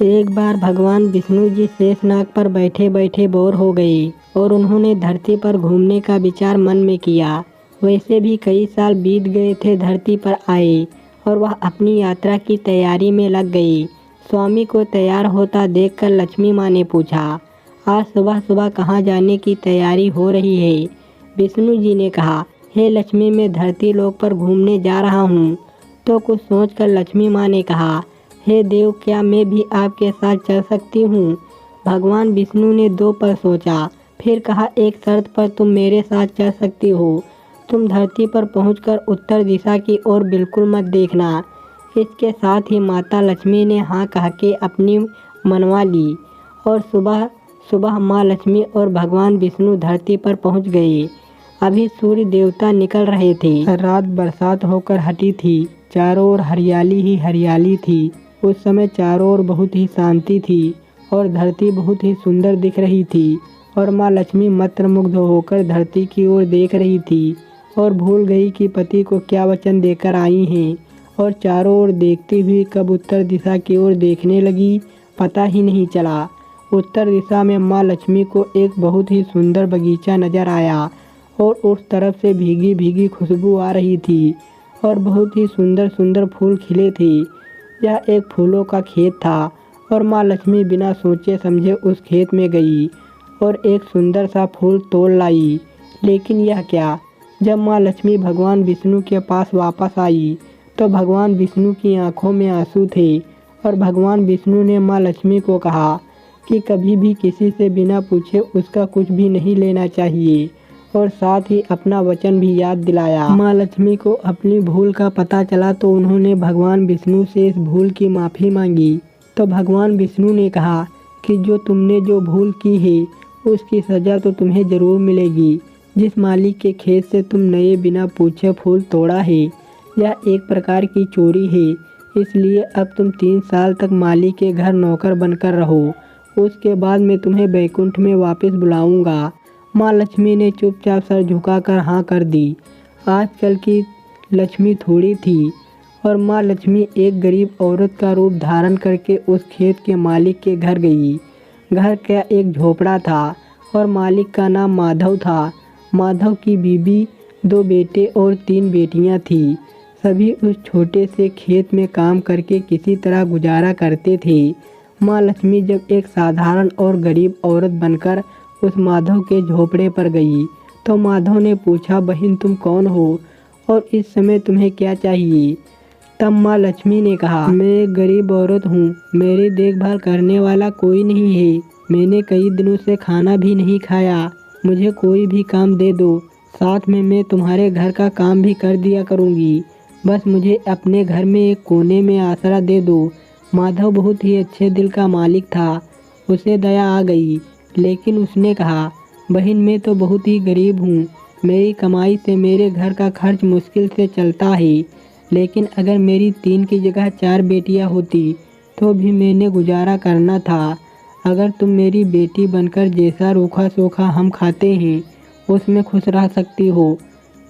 एक बार भगवान विष्णु जी शेषनाग पर बैठे बैठे बोर हो गए और उन्होंने धरती पर घूमने का विचार मन में किया। वैसे भी कई साल बीत गए थे धरती पर आए और वह अपनी यात्रा की तैयारी में लग गई। स्वामी को तैयार होता देखकर लक्ष्मी माँ ने पूछा, आज सुबह सुबह कहाँ जाने की तैयारी हो रही है? विष्णु जी ने कहा, हे लक्ष्मी, मैं धरती लोक पर घूमने जा रहा हूँ। तो कुछ सोचकर लक्ष्मी माँ ने कहा, हे देव, क्या मैं भी आपके साथ चल सकती हूँ? भगवान विष्णु ने दो पल सोचा, फिर कहा, एक शर्त पर तुम मेरे साथ चल सकती हो। तुम धरती पर पहुंचकर उत्तर दिशा की ओर बिल्कुल मत देखना। इसके साथ ही माता लक्ष्मी ने हाँ कह के अपनी मनवा ली और सुबह सुबह माँ लक्ष्मी और भगवान विष्णु धरती पर पहुंच गए। अभी सूर्य देवता निकल रहे थे। रात बरसात होकर हटी थी। चारों ओर हरियाली ही हरियाली थी। उस समय चारों ओर बहुत ही शांति थी और धरती बहुत ही सुंदर दिख रही थी और माँ लक्ष्मी मंत्रमुग्ध होकर धरती की ओर देख रही थी और भूल गई कि पति को क्या वचन देकर आई हैं और चारों ओर देखती हुई कब उत्तर दिशा की ओर देखने लगी, पता ही नहीं चला। उत्तर दिशा में माँ लक्ष्मी को एक बहुत ही सुंदर बगीचा नजर आया और उस तरफ से भीगी भीगी खुशबू आ रही थी और बहुत ही सुंदर सुंदर फूल खिले थे। यह एक फूलों का खेत था और माँ लक्ष्मी बिना सोचे समझे उस खेत में गई और एक सुंदर सा फूल तोड़ लाई। लेकिन यह क्या, जब माँ लक्ष्मी भगवान विष्णु के पास वापस आई तो भगवान विष्णु की आंखों में आंसू थे और भगवान विष्णु ने माँ लक्ष्मी को कहा कि कभी भी किसी से बिना पूछे उसका कुछ भी नहीं लेना चाहिए और साथ ही अपना वचन भी याद दिलाया। माँ लक्ष्मी को अपनी भूल का पता चला तो उन्होंने भगवान विष्णु से इस भूल की माफ़ी मांगी। तो भगवान विष्णु ने कहा कि तुमने जो भूल की है उसकी सज़ा तो तुम्हें ज़रूर मिलेगी। जिस मालिक के खेत से तुम नए बिना पूछे फूल तोड़ा है, यह एक प्रकार की चोरी है। इसलिए अब तुम 3 साल तक मालिक के घर नौकर बनकर रहो। उसके बाद मैं तुम्हें बैकुंठ में वापस बुलाऊंगा। माँ लक्ष्मी ने चुपचाप सर झुकाकर हाँ कर दी। आजकल की लक्ष्मी थोड़ी थी और माँ लक्ष्मी एक गरीब औरत का रूप धारण करके उस खेत के मालिक के घर गई। घर का एक झोपड़ा था और मालिक का नाम माधव था। माधव की बीबी, 2 बेटे और 3 बेटियां थीं। सभी उस छोटे से खेत में काम करके किसी तरह गुजारा करते थे। माँ लक्ष्मी जब एक साधारण और गरीब औरत बनकर उस माधव के झोपड़े पर गई तो माधव ने पूछा, बहन तुम कौन हो और इस समय तुम्हें क्या चाहिए? तब माँ लक्ष्मी ने कहा, मैं एक गरीब औरत हूँ, मेरी देखभाल करने वाला कोई नहीं है। मैंने कई दिनों से खाना भी नहीं खाया। मुझे कोई भी काम दे दो, साथ में मैं तुम्हारे घर का काम भी कर दिया करूँगी। बस मुझे अपने घर में एक कोने में आसरा दे दो। माधव बहुत ही अच्छे दिल का मालिक था। उसे दया आ गई, लेकिन उसने कहा, बहन मैं तो बहुत ही गरीब हूँ। मेरी कमाई से मेरे घर का खर्च मुश्किल से चलता है। लेकिन अगर मेरी 3 की जगह 4 बेटियाँ होती तो भी मैंने गुजारा करना था। अगर तुम मेरी बेटी बनकर जैसा रूखा सूखा हम खाते हैं उसमें खुश रह सकती हो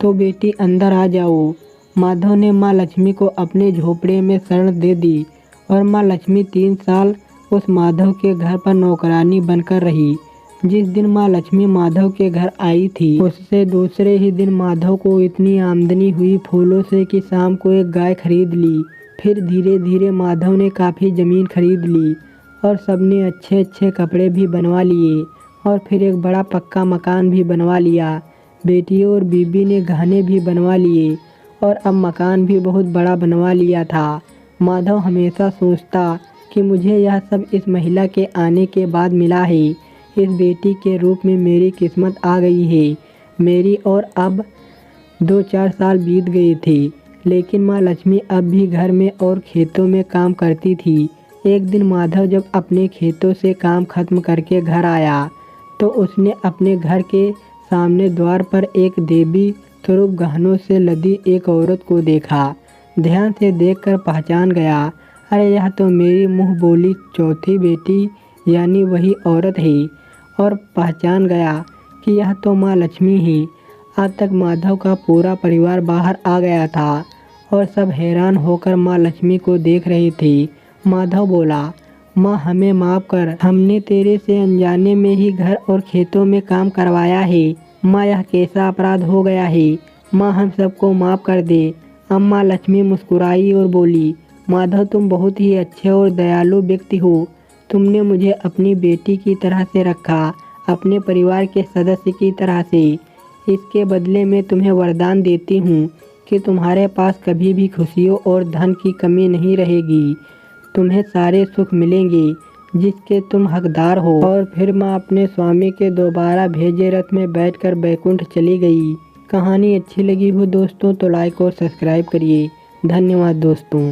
तो बेटी अंदर आ जाओ। माधव ने माँ लक्ष्मी को अपने झोपड़े में शरण दे दी और माँ लक्ष्मी 3 साल उस माधव के घर पर नौकरानी बनकर रही। जिस दिन माँ लक्ष्मी माधव के घर आई थी उससे दूसरे ही दिन माधव को इतनी आमदनी हुई फूलों से कि शाम को एक गाय खरीद ली। फिर धीरे धीरे माधव ने काफ़ी ज़मीन खरीद ली और सबने अच्छे अच्छे कपड़े भी बनवा लिए और फिर एक बड़ा पक्का मकान भी बनवा लिया। बेटियों और बीबी ने गहने भी बनवा लिए और अब मकान भी बहुत बड़ा बनवा लिया था। माधव हमेशा सोचता कि मुझे यह सब इस महिला के आने के बाद मिला है। इस बेटी के रूप में मेरी किस्मत आ गई है मेरी। और अब 2-4 साल बीत गए थे, लेकिन माँ लक्ष्मी अब भी घर में और खेतों में काम करती थी। एक दिन माधव जब अपने खेतों से काम खत्म करके घर आया तो उसने अपने घर के सामने द्वार पर एक देवी स्वरूप गहनों से लदी एक औरत को देखा। ध्यान से देखकर पहचान गया, अरे यह तो मेरी मुँह बोली चौथी बेटी यानी वही औरत है। और पहचान गया कि यह तो माँ लक्ष्मी है। आज तक माधव का पूरा परिवार बाहर आ गया था और सब हैरान होकर माँ लक्ष्मी को देख रहे थे। माधव बोला, माँ हमें माफ़ कर, हमने तेरे से अनजाने में ही घर और खेतों में काम करवाया है। माँ यह कैसा अपराध हो गया है, माँ हम सबको माफ़ कर दे। अम्मा लक्ष्मी मुस्कुराई और बोली, माधव तुम बहुत ही अच्छे और दयालु व्यक्ति हो। तुमने मुझे अपनी बेटी की तरह से रखा, अपने परिवार के सदस्य की तरह से। इसके बदले में तुम्हें वरदान देती हूँ कि तुम्हारे पास कभी भी खुशियों और धन की कमी नहीं रहेगी। तुम्हें सारे सुख मिलेंगे जिसके तुम हकदार हो। और फिर माँ अपने स्वामी के दोबारा भेजे रथ में बैठकर बैकुंठ चली गई। कहानी अच्छी लगी हो दोस्तों तो लाइक और सब्सक्राइब करिए। धन्यवाद दोस्तों।